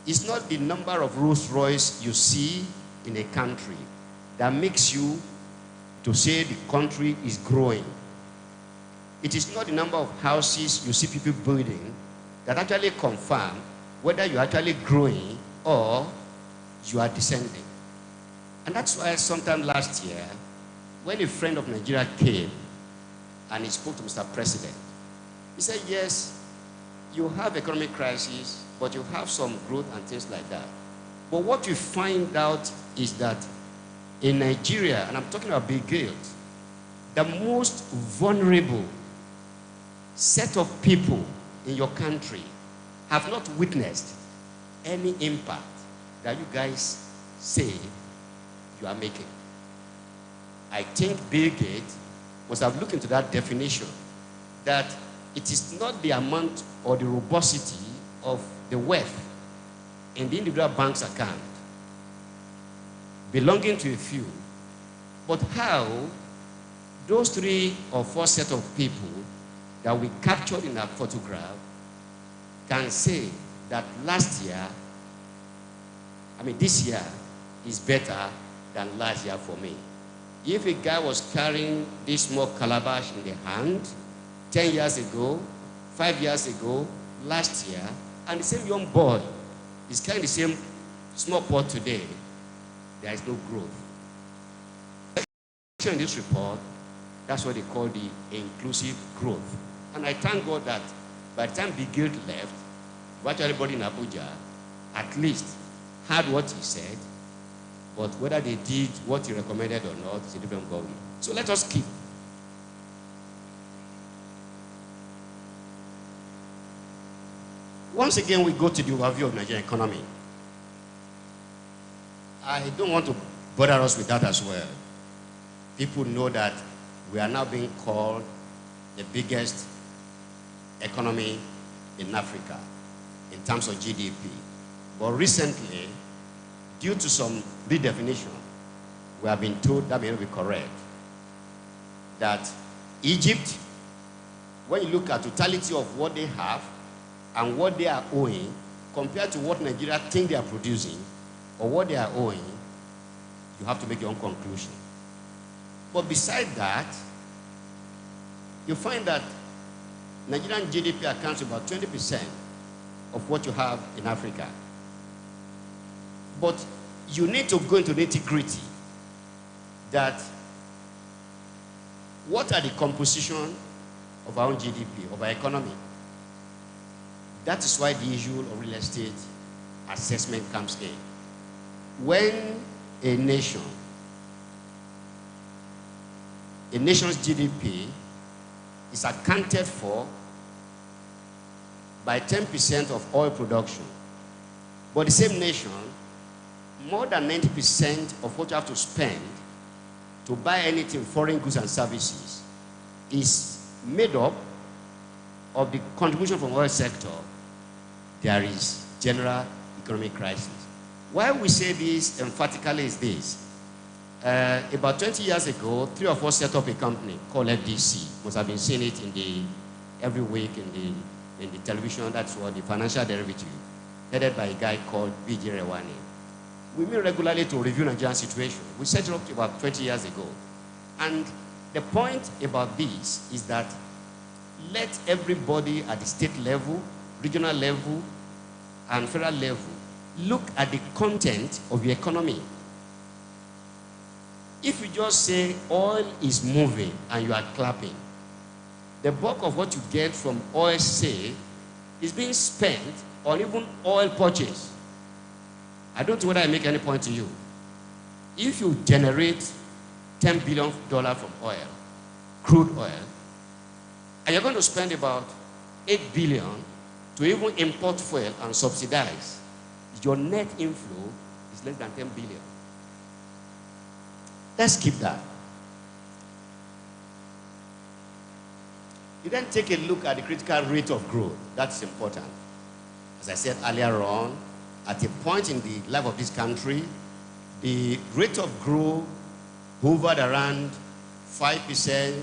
It's not the number of Rolls Royce you see in a country that makes you to say the country is growing. It is not the number of houses you see people building that actually confirm whether you're actually growing or you are descending. And that's why sometime last year, when a friend of Nigeria came and he spoke to Mr. President, he said, yes, you have economic crisis, but you have some growth and things like that. But what you find out is that in Nigeria, and I'm talking about Bill Gates, the most vulnerable set of people in your country have not witnessed any impact that you guys say you are making. I think Bill Gates must have looked into that definition, that it is not the amount or the robustity of the wealth in the individual bank's account belonging to a few, but how those 3 or 4 set of people that we captured in our photograph can say that this year is better than last year for me. If a guy was carrying this small calabash in the hand 10 years ago, 5 years ago, last year, and the same young boy is carrying the same small pot today, there is no growth. In this report, that's what they call the inclusive growth. And I thank God that by the time Bill Gates left, virtually everybody in Abuja at least heard what he said, but whether they did what he recommended or not is a different ballgame. So let us keep. Once again, we go to the overview of Nigerian economy. I don't want to bother us with that as well. People know that we are now being called the biggest economy in Africa in terms of GDP. But recently, due to some redefinition, we have been told that may not be correct. That Egypt, when you look at totality of what they have and what they are owing, compared to what Nigeria think they are producing, or what they are owing, you have to make your own conclusion. But beside that, you find that Nigerian GDP accounts for about 20% of what you have in Africa. But you need to go into the nitty-gritty that what are the composition of our own GDP, of our economy? That is why the issue of real estate assessment comes in. When a nation's GDP is accounted for by 10% of oil production, but the same nation, more than 90% of what you have to spend to buy anything, foreign goods and services, is made up of the contribution from oil sector, there is general economic crisis. Why we say this emphatically is this. About 20 years ago, 3 or 4 set up a company called FDC. Must have been seeing it every week in the television. That's what the financial derivative, headed by a guy called B.J. Rewani. We meet regularly to review Nigerian situation. We set it up about 20 years ago. And the point about this is that let everybody at the state level, regional level, and federal level look at the content of the economy. If you just say oil is moving and you are clapping, the bulk of what you get from oil sale is being spent on even oil purchase. I don't know whether I make any point to you. If you generate $10 billion from oil, crude oil, and you're going to spend about $8 billion to even import fuel and subsidize, your net inflow is less than $10 billion. Let's keep that. You then take a look at the critical rate of growth. That's important. As I said earlier on, at a point in the life of this country, the rate of growth hovered around 5%,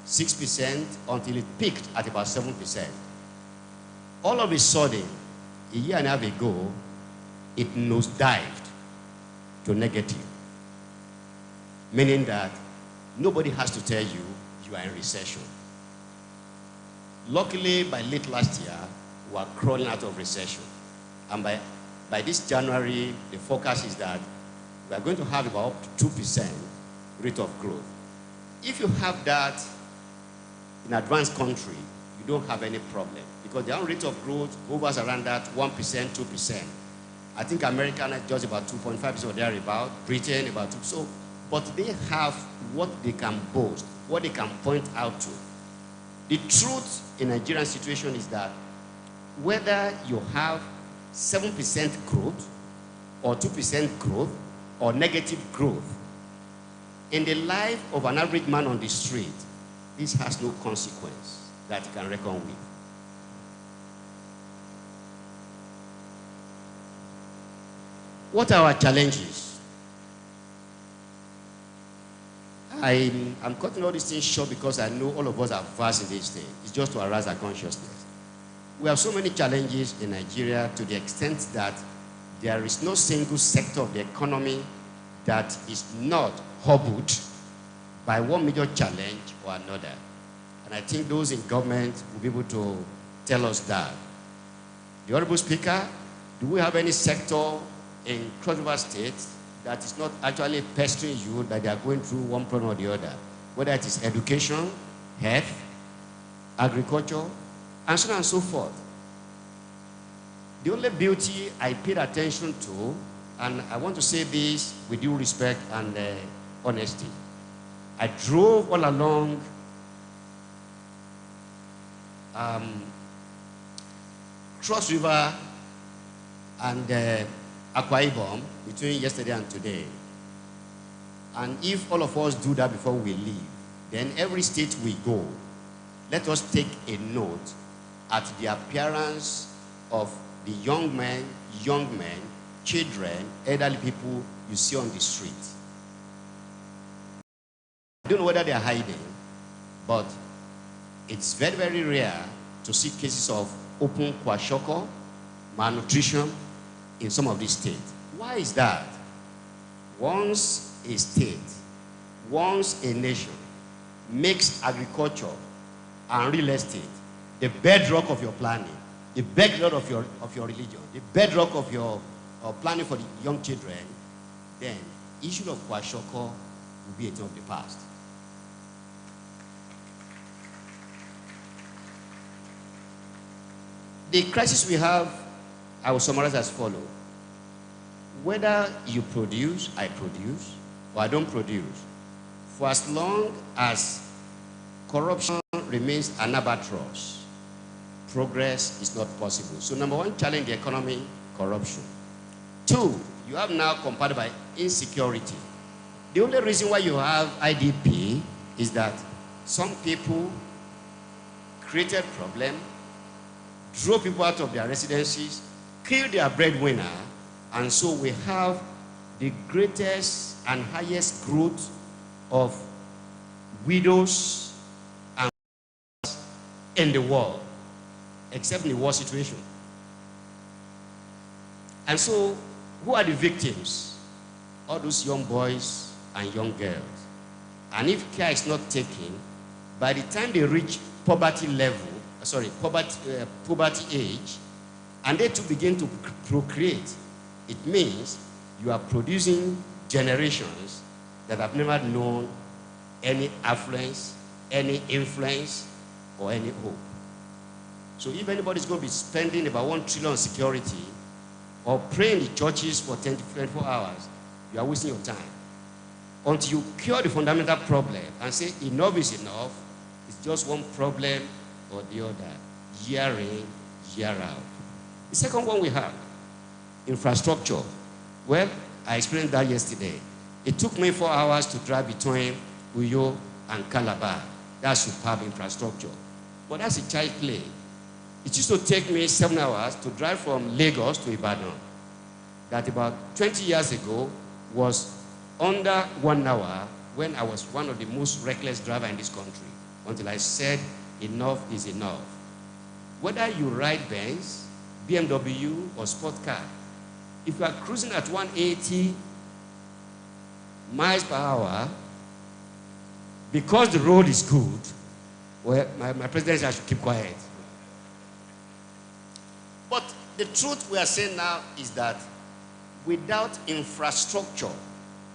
6% until it peaked at about 7%. All of a sudden, a year and a half ago, it nosedived to negative. Meaning that nobody has to tell you you are in recession. Luckily, by late last year, we are crawling out of recession. And by this January, the forecast is that we are going to have about 2% rate of growth. If you have that in advanced country, you don't have any problem because their own rate of growth hovers around that 1%, 2%. I think America is just about 2.5% or thereabout, Britain about 2%. So, but they have what they can boast, what they can point out to. The truth in Nigerian situation is that whether you have 7% growth or 2% growth or negative growth, in the life of an average man on the street, this has no consequence that you can reckon with. What are our challenges? I'm cutting all these things short because I know all of us are vast in this thing. It's just to arouse our consciousness. We have so many challenges in Nigeria to the extent that there is no single sector of the economy that is not hobbled by one major challenge or another. And I think those in government will be able to tell us that. The Honorable Speaker, do we have any sector in Cross River State that is not actually pestering you, that they are going through one problem or the other? Whether it is education, health, agriculture, and so on and so forth. The only beauty I paid attention to, and I want to say this with due respect and honesty, I drove all along Cross River and Akwa Ibom between yesterday and today. And if all of us do that before we leave, then every state we go, let us take a note at the appearance of the young men, children, elderly people you see on the street. I don't know whether they are hiding, but it's very, very rare to see cases of open kwashiorkor, malnutrition in some of these states. Why is that? Once a state, once a nation makes agriculture and real estate the bedrock of your planning, the bedrock of your religion, the bedrock of your planning for the young children, then issue of kwashiorkor will be a thing of the past. The crisis we have, I will summarize as follows. Whether you produce, I produce, or I don't produce, for as long as corruption remains an albatross, progress is not possible. So number one challenge in the economy, corruption. Two, you have now compounded by insecurity. The only reason why you have IDP is that some people created problem, drove people out of their residences, killed their breadwinner, and so we have the greatest and highest growth of widows and in the world, except in the war situation. And so, who are the victims? All those young boys and young girls. And if care is not taken, by the time they reach poverty level, poverty age, and they too begin to procreate, it means you are producing generations that have never known any affluence, any influence, or any hope. So if anybody's going to be spending about 1 trillion on security or praying in the churches for 24 hours, you are wasting your time. Until you cure the fundamental problem and say enough is enough, it's just one problem or the other, year in, year out. The second one we have, infrastructure. Well, I explained that yesterday. It took me 4 hours to drive between Uyo and Calabar. That's superb infrastructure. But that's a child play. It used to take me 7 hours to drive from Lagos to Ibadan. That about 20 years ago was under 1 hour when I was one of the most reckless drivers in this country, until I said enough is enough. Whether you ride Benz, BMW, or sport car, If you are cruising at 180 miles per hour, because the road is good, well, my president said I should keep quiet. But the truth we are saying now is that without infrastructure,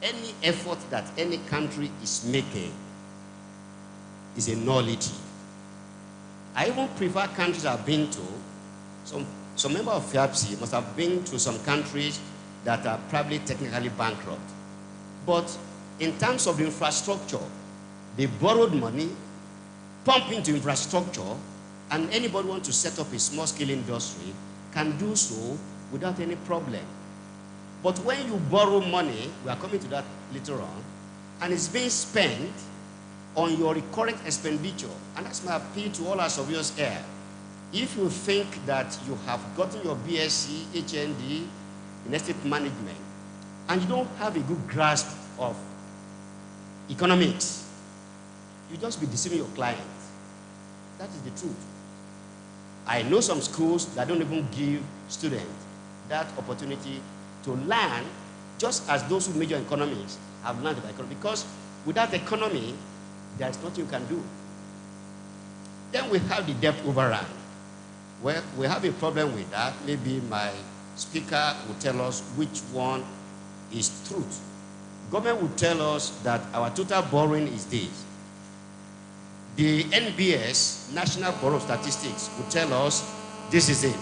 any effort that any country is making is a nullity. I even prefer countries I've been to. Some member of FIAPC must have been to some countries that are probably technically bankrupt. But in terms of infrastructure, they borrowed money, pump into infrastructure, and anybody who wants to set up a small-scale industry can do so without any problem. But when you borrow money, we are coming to that later on, and it's being spent on your recurrent expenditure, and that's my appeal to all our surveyors here. If you think that you have gotten your BSc, HND in estate management, and you don't have a good grasp of economics, you just be deceiving your clients. That is the truth. I know some schools that don't even give students that opportunity to learn, just as those who major in economics have learned about economics, because without economy, there is nothing you can do. Then we have the debt overrun. Well, we have a problem with that. Maybe my speaker will tell us which one is truth. Government will tell us that our total borrowing is this. The NBS, National Bureau of Statistics, will tell us this is it.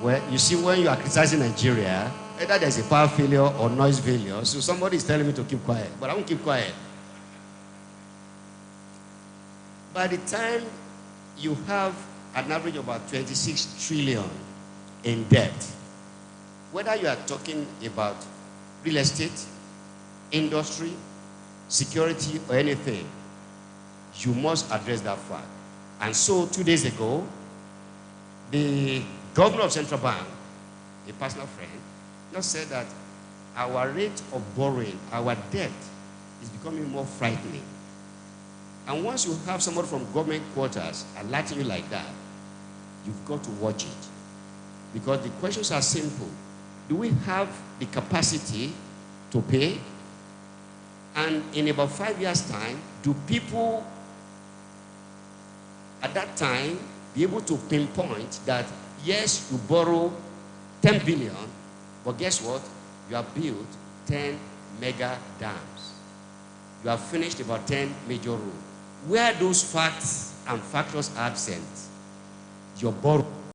Well, you see, when you are criticizing Nigeria, either there's a power failure or noise failure, so somebody is telling me to keep quiet, but I won't keep quiet. By the time you have an average of about 26 trillion in debt, whether you are talking about real estate, industry, security, or anything, you must address that fact. And so 2 days ago, the governor of Central Bank, a personal friend, just said that our rate of borrowing, our debt, is becoming more frightening. And once you have somebody from government quarters alerting you like that, you've got to watch it. Because the questions are simple. Do we have the capacity to pay? And in about 5 years' time, do people at that time be able to pinpoint that, yes, you borrow 10 billion, but guess what? You have built 10 mega dams. You have finished about 10 major roads. Where those facts and factors are absent, your borrow